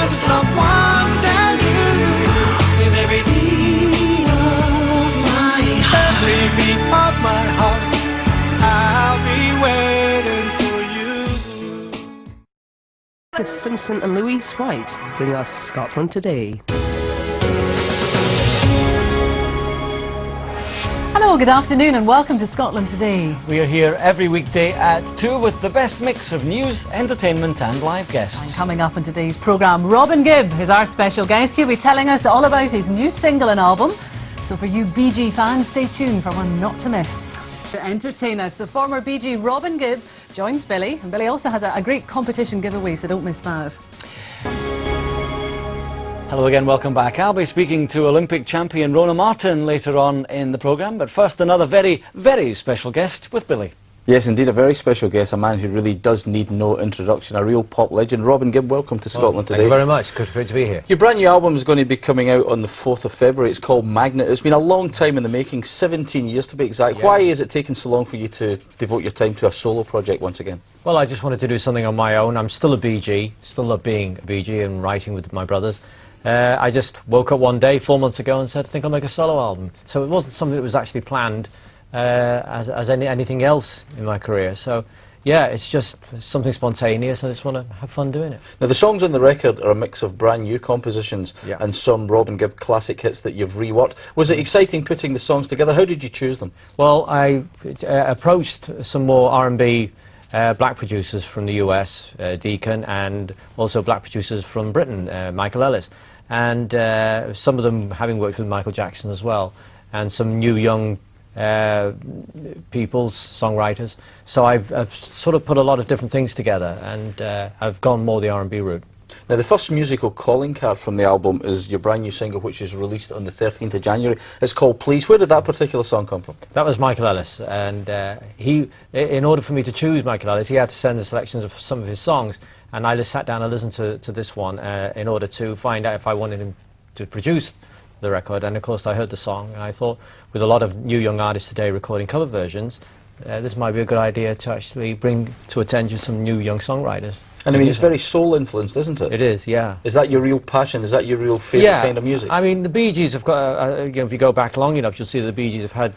I just love wanting you with every beat of my heart. Every beat of my heart, I'll be waiting for you. Chris Simpson and Louise White bring us Scotland Today. Hello, good afternoon and welcome to Scotland Today. We are here every weekday at 2 with the best mix of news, entertainment and live guests. And coming up in today's programme, Robin Gibb is our special guest. He'll be telling us all about his new single and album. So for you Bee Gee fans, stay tuned for one not to miss. To entertain us, the former Bee Gee Robin Gibb joins Billy. And Billy also has a great competition giveaway, so don't miss that. Hello again, welcome back. I'll be speaking to Olympic champion Rona Martin later on in the programme, but first another very, very special guest with Billy. Yes, indeed, a very special guest, a man who really does need no introduction, a real pop legend. Robin Gibb, welcome to Scotland Today. Thank you very much, good to be here. Your brand new album is going to be coming out on the 4th of February. It's called Magnet. It's been a long time in the making, 17 years to be exact. Yeah. Why is it taking so long for you to devote your time to a solo project once again? Well, I just wanted to do something on my own. I'm still a Bee Gee, still love being a Bee Gee and writing with my brothers. I just woke up one day 4 months ago and said, I think I'll make a solo album. So it wasn't something that was actually planned as anything else in my career. So yeah, it's just something spontaneous. I just want to have fun doing it. Now, the songs on the record are a mix of brand new compositions and some Robin Gibb classic hits that you've reworked. Was it exciting putting the songs together? How did you choose them? Well, I approached some more R&B black producers from the US, Deacon, and also black producers from Britain, Michael Ellis. And some of them having worked with Michael Jackson as well, and some new young people's songwriters. So I've sort of put a lot of different things together, and I've gone more the R&B route. Now, the first musical calling card from the album is your brand new single, which is released on the 13th of January. It's called Please. Where did that particular song come from? That was Michael Ellis, and in order for me to choose Michael Ellis, he had to send the selections of some of his songs, and I just sat down and listened to this one in order to find out if I wanted him to produce the record. And of course I heard the song, and I thought, with a lot of new young artists today recording cover versions, this might be a good idea to actually bring to attention some new young songwriters. And I mean, it's very soul-influenced, isn't it? It is, yeah. Is that your real passion? Is that your real favourite kind of music? I mean, the Bee Gees have got, you know, if you go back long enough, you'll see that the Bee Gees have had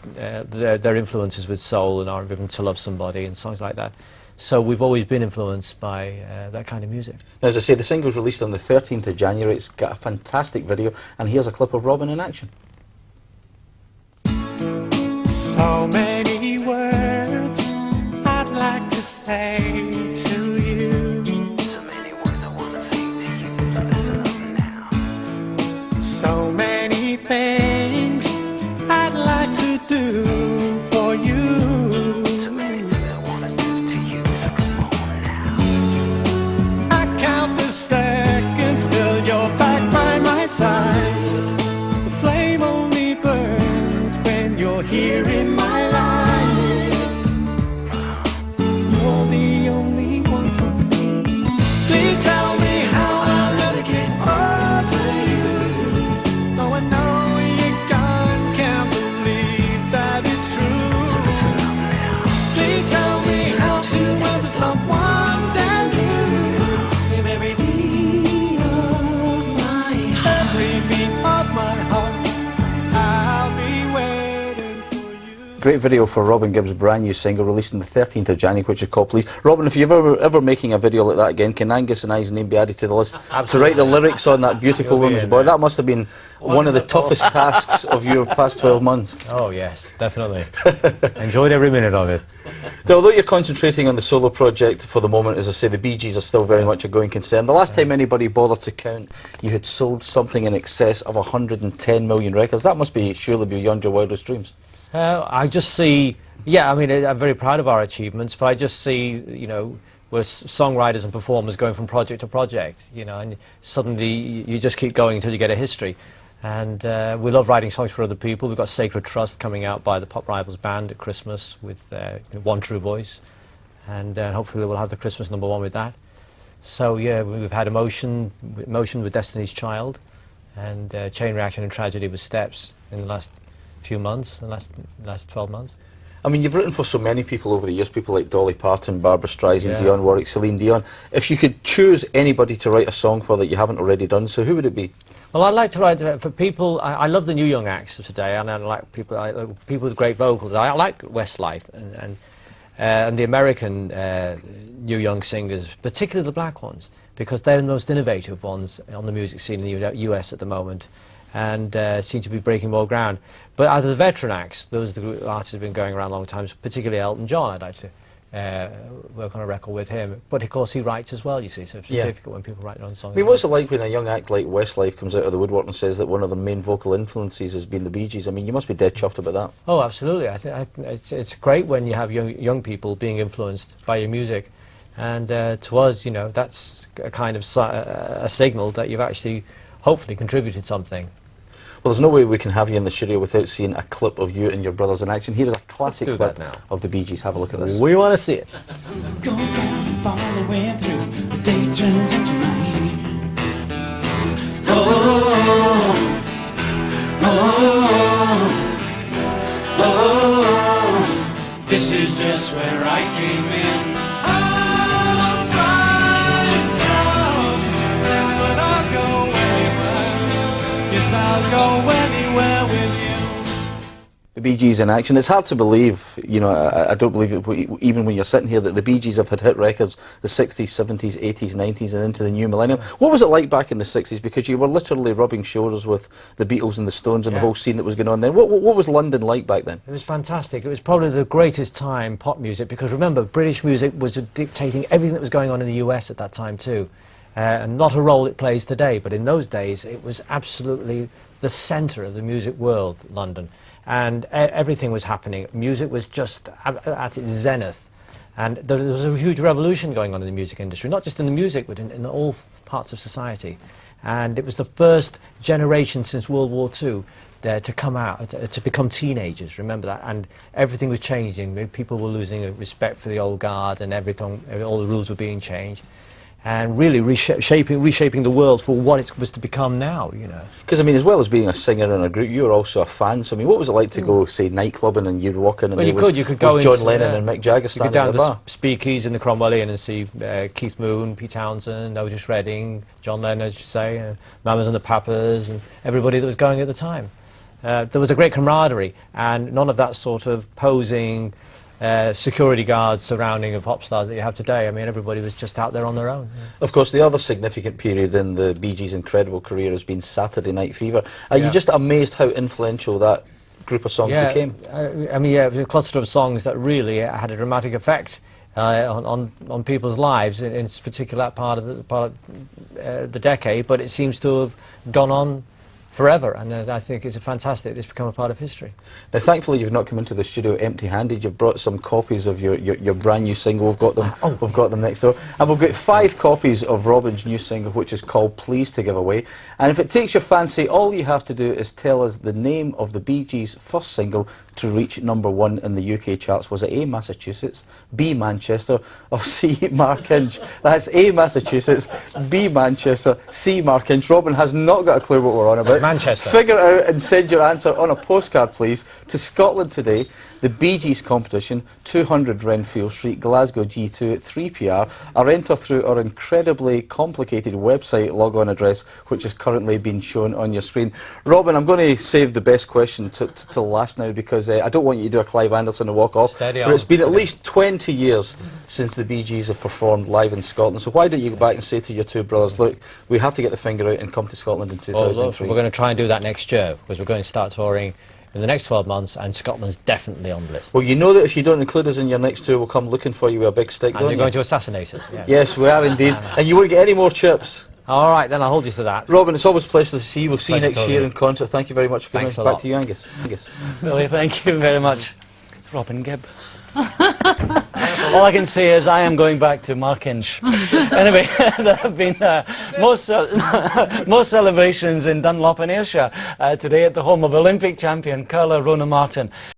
their influences with soul and R&B, and To Love Somebody and songs like that. So we've always been influenced by that kind of music. Now, as I say, the single's released on the 13th of January. It's got a fantastic video, and here's a clip of Robin in action. So many words I'd like to say to you. So many words I want to say to you, so listen up now. So many things I'd like to do for you. So many things I want to do to you, so come on now. I count the seconds till you're back by my side. The flame only burns when you're here in my life. You're the only one for me. Please tell me how I'll never get over you. Oh, I know you're gone, can't believe that it's true. Please tell me how to never stop wanting you. With every beat of my heart, every beat of my heart, I'll be waiting for you. Great video for Robin Gibb's brand new single, released on the 13th of January, which is called Please. Robin, if you're ever making a video like that again, can Angus and I's name be added to the list? To write the lyrics on that beautiful woman's body? That must have been one of the toughest tasks of your past 12 months. Oh yes, definitely. Enjoyed every minute of it. Now, although you're concentrating on the solo project for the moment, as I say, the Bee Gees are still very much a going concern. The last time anybody bothered to count, you had sold something in excess of 110 million records. That must be surely beyond your wildest dreams. I just see, yeah, I mean, I'm very proud of our achievements, but I just see, you know, we're songwriters and performers going from project to project, you know, and suddenly you just keep going until you get a history. And we love writing songs for other people. We've got Sacred Trust coming out by the Pop Rivals Band at Christmas with One True Voice, and hopefully we'll have the Christmas #1 with that. So yeah, we've had Emotion with Destiny's Child, and Chain Reaction and Tragedy with Steps in the last few months, the last 12 months. I mean, you've written for so many people over the years, people like Dolly Parton, Barbra Streisand, Yeah. Dionne Warwick, Celine Dion. If you could choose anybody to write a song for that you haven't already done, so who would it be? Well, I'd like to write for people. I love the new young acts of today, and I like people with great vocals. I like Westlife and the American new young singers, particularly the black ones, because they're the most innovative ones on the music scene in the US at the moment, and seem to be breaking more ground. But out of the veteran acts, those are the artists who've been going around a long time, particularly Elton John. I'd like to work on a record with him. But of course he writes as well, you see, so it's difficult when people write their own songs. I mean, what's it like when a young act like Westlife comes out of the woodwork and says that one of the main vocal influences has been the Bee Gees? I mean, you must be dead chuffed about that. Oh, absolutely. I think it's great when you have young people being influenced by your music. And to us, you know, that's a kind of a signal that you've actually hopefully contributed something. Well, there's no way we can have you in the studio without seeing a clip of you and your brothers in action. Here is a classic do clip that now. of the Bee Gees. Have a look at this. We want to see it. Go down all the way through. The day turns into night. Oh, oh, oh, this is just where I came in. All right, but I'll go anywhere. Yes, I'll go anywhere with you. The Bee Gees in action. It's hard to believe, you know, I don't believe it, even when you're sitting here, that the Bee Gees have had hit records the 60s, 70s, 80s, 90s and into the new millennium. What was it like back in the 60s? Because you were literally rubbing shoulders with the Beatles and the Stones and the whole scene that was going on then. What was London like back then? It was fantastic. It was probably the greatest time, pop music, because remember, British music was dictating everything that was going on in the US at that time too. And not a role it plays today, but in those days it was absolutely the centre of the music world, London. And everything was happening. Music was just at its zenith. And there was a huge revolution going on in the music industry, not just in the music, but in all parts of society. And it was the first generation since World War II to come out, to become teenagers, remember that? And everything was changing. People were losing respect for the old guard, and everything, all the rules were being changed. And really reshaping the world for what it was to become now, you know. Because, I mean, as well as being a singer in a group, you were also a fan. So, I mean, what was it like to go, say, nightclubbing and you'd walk in and Well, there you could go was John into, Lennon and Mick Jagger standing you at could the down bar? to the Speakeasy in the Cromwellian and see Keith Moon, Pete Townsend, Otis Redding, John Lennon, as you say, Mamas and the Papas, and everybody that was going at the time. There was a great camaraderie, and none of that sort of posing security guards surrounding of pop stars that you have today. I mean, everybody was just out there on their own. Yeah. Of course, the other significant period in the Bee Gees' incredible career has been Saturday Night Fever. Are you just amazed how influential that group of songs became? I mean, yeah, it was a cluster of songs that really had a dramatic effect on people's lives in particular part of the decade, but it seems to have gone on forever, and I think it's fantastic. It's become a part of history. Now, thankfully, you've not come into the studio empty-handed. You've brought some copies of your brand new single. We've got them. We've got them next door, and we've got 5 copies of Robin's new single, which is called "Please," to give away. And if it takes your fancy, all you have to do is tell us the name of the Bee Gees' first single to reach #1 in the UK charts. Was it A, Massachusetts, B, Manchester, or C, Markinch? That's A, Massachusetts, B, Manchester, C, Markinch. Robin has not got a clue what we're on about. Manchester. Figure it out and send your answer on a postcard, please, to Scotland Today, the Bee Gees competition, 200 Renfield Street, Glasgow G2 at 3PR, or enter through our incredibly complicated website log-on address, which is currently being shown on your screen. Robin, I'm going to save the best question till last now, because I don't want you to do a Clive Anderson and walk off. Steady but on. it's been at least 20 years since the Bee Gees have performed live in Scotland. So why don't you go back and say to your two brothers, look, we have to get the finger out and come to Scotland in 2003. We're going to try and do that next year, because we're going to start touring in the next 12 months, and Scotland's definitely on the list. Well, you know that if you don't include us in your next tour, we'll come looking for you with a big stick, And don't you're you? going to assassinate us. Yeah. Yes, we are indeed. And you won't get any more chips. All right, then I'll hold you to that. Robin, it's always a pleasure to see you. We'll see you Pleasure next talking year to in you. concert. Thank you very much for coming. Thanks a Back lot. to you, Angus. Billy, thank you very much. Robin Gibb. All I can say is I am going back to Markinch. Anyway, there have been most celebrations in Dunlop in Ayrshire today at the home of Olympic champion curler Rona Martin.